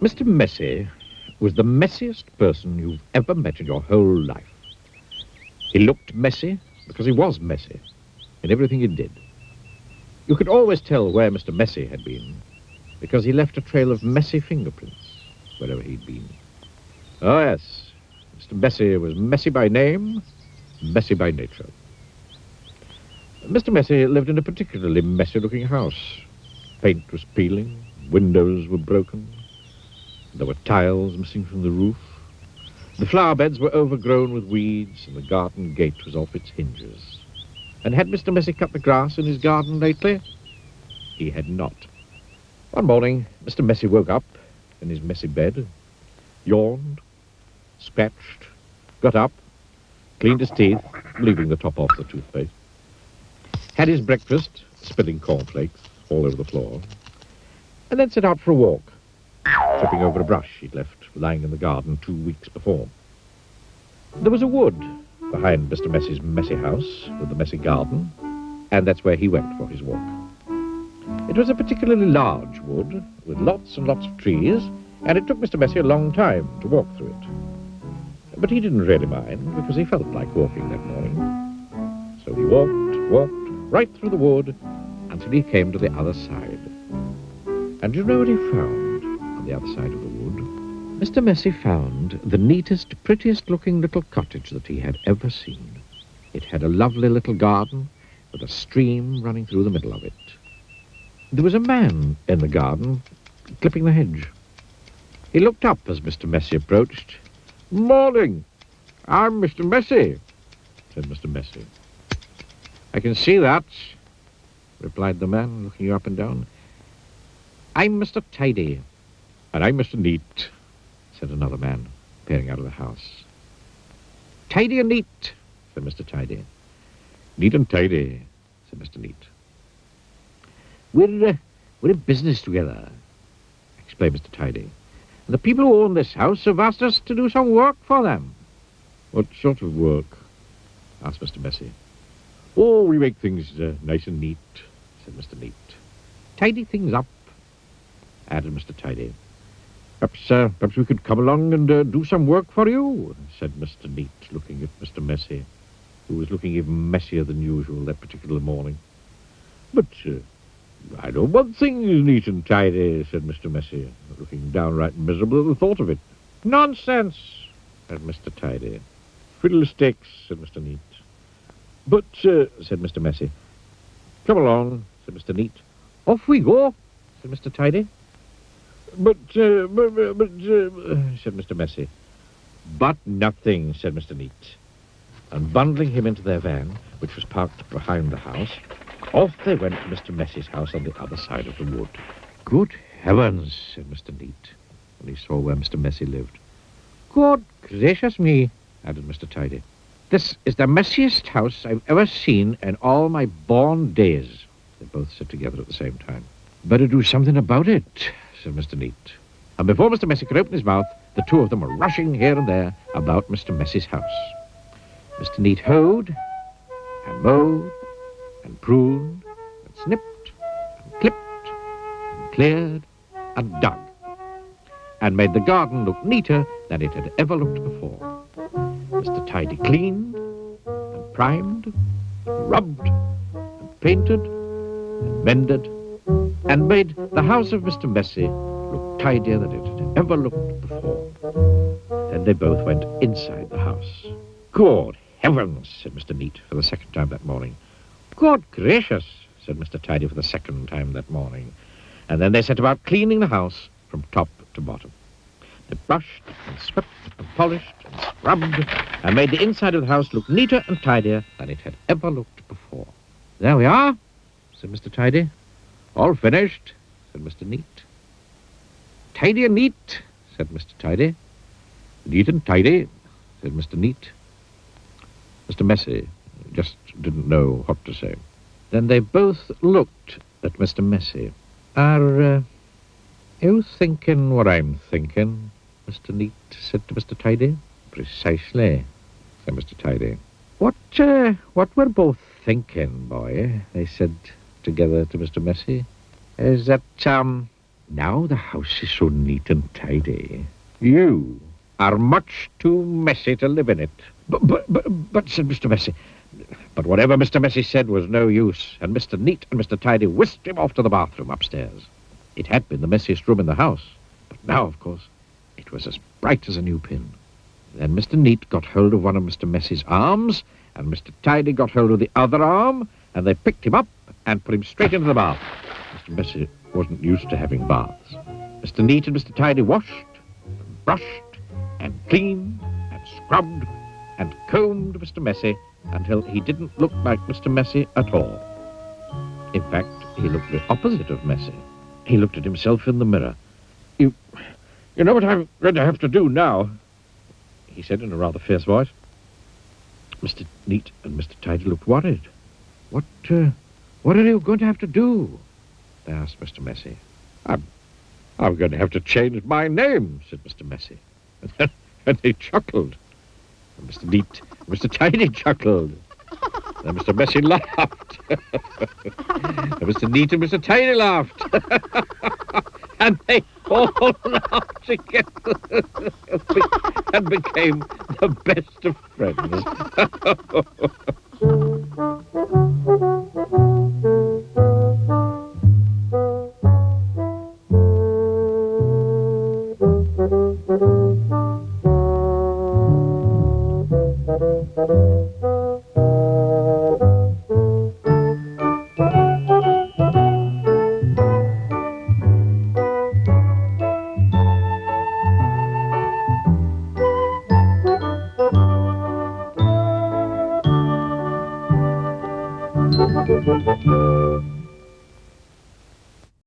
Mr. Messy was the messiest person you've ever met in your whole life. He looked messy because he was messy in everything he did. You could always tell where Mr. Messy had been because he left a trail of messy fingerprints wherever he'd been. Oh, yes, Mr. Messy was messy by name, messy by nature. Mr. Messy lived in a particularly messy-looking house. Paint was peeling, windows were broken, there were tiles missing from the roof. The flower beds were overgrown with weeds, and the garden gate was off its hinges. And had Mr. Messy cut the grass in his garden lately? He had not. One morning, Mr. Messy woke up in his messy bed, yawned, scratched, got up, cleaned his teeth, leaving the top off the toothpaste, had his breakfast, spilling cornflakes all over the floor, and then set out for a walk, tripping over a brush he'd left lying in the garden 2 weeks before. There was a wood behind Mr. Messy's messy house with the messy garden, and that's where he went for his walk. It was a particularly large wood with lots and lots of trees, and it took Mr. Messy a long time to walk through it. But he didn't really mind because he felt like walking that morning. So he walked right through the wood until he came to the other side. And do you know what he found on the other side of the wood? Mr. Messy found the neatest, prettiest-looking little cottage that he had ever seen. It had a lovely little garden with a stream running through the middle of it. There was a man in the garden clipping the hedge. He looked up as Mr. Messy approached. "Morning. I'm Mr. Messy," said Mr. Messy. "I can see that," replied the man, looking up and down. "I'm Mr. Tidy." "And I'm Mr. Neat," said another man, peering out of the house. "Tidy and neat," said Mr. Tidy. "Neat and tidy," said Mr. Neat. We're in business together," explained Mr. Tidy. "And the people who own this house have asked us to do some work for them." "What sort of work?" asked Mr. Messy. "Oh, we make things nice and neat," said Mr. Neat. "Tidy things up," added Mr. Tidy. Perhaps we could come along and do some work for you," said Mr. Neat, looking at Mr. Messy, who was looking even messier than usual that particular morning. "But I know one thing is neat and tidy," said Mr. Messy, looking downright miserable at the thought of it. "Nonsense," said Mr. Tidy. "Fiddlesticks," said Mr. Neat. "But," said Mr. Messy. "Come along," said Mr. Neat. "Off we go," said Mr. Tidy. But, said Mr. Messy. "But nothing," said Mr. Neat. And bundling him into their van, which was parked behind the house, off they went to Mr. Messy's house on the other side of the wood. "Good heavens," said Mr. Neat, when he saw where Mr. Messy lived. "Good gracious me," added Mr. Tidy. "This is the messiest house I've ever seen in all my born days," they both said together at the same time. "Better do something about it," said Mr. Neat. And before Mr. Messy could open his mouth, the two of them were rushing here and there about Mr. Messy's house. Mr. Neat hoed and mowed and pruned and snipped and clipped and cleared and dug and made the garden look neater than it had ever looked before. Mr. Tidy cleaned and primed and rubbed and painted and mended and made the house of Mr. Messy look tidier than it had ever looked before. Then they both went inside the house. "Good heavens," said Mr. Neat for the second time that morning. "Good gracious," said Mr. Tidy for the second time that morning. And then they set about cleaning the house from top to bottom. They brushed and swept and polished and scrubbed and made the inside of the house look neater and tidier than it had ever looked before. "There we are," said Mr. Tidy. "All finished," said Mr. Neat. "Tidy and neat," said Mr. Tidy. "Neat and tidy," said Mr. Neat. Mr. Messy just didn't know what to say. Then they both looked at Mr. Messy. "Are you thinking what I'm thinking?" Mr. Neat said to Mr. Tidy. "Precisely," said Mr. Tidy. What we're both thinking, boy," they said together to Mr. Messy, "is that Now the house is so neat and tidy. You are much too messy to live in it. But, said Mr. Messy. But whatever Mr. Messy said was no use, and Mr. Neat and Mr. Tidy whisked him off to the bathroom upstairs. It had been the messiest room in the house, but now, of course, it was as bright as a new pin. Then Mr. Neat got hold of one of Mr. Messy's arms, and Mr. Tidy got hold of the other arm, and they picked him up and put him straight into the bath. Mr. Messy wasn't used to having baths. Mr. Neat and Mr. Tidy washed, and brushed, and cleaned, and scrubbed, and combed Mr. Messy until he didn't look like Mr. Messy at all. In fact, he looked the opposite of messy. He looked at himself in the mirror. You know what I'm going to have to do now, he said in a rather fierce voice. Mr. Neat and Mr. Tidy looked worried. What are you going to have to do? They asked Mr. Messy. I'm going to have to change my name, said Mr. Messy. And they chuckled. And Mr. Neat and Mr. Tidy chuckled. Then Mr. Messy laughed. And Mr. Neat and Mr. Tidy laughed. And they all laughed together and became the best of friends.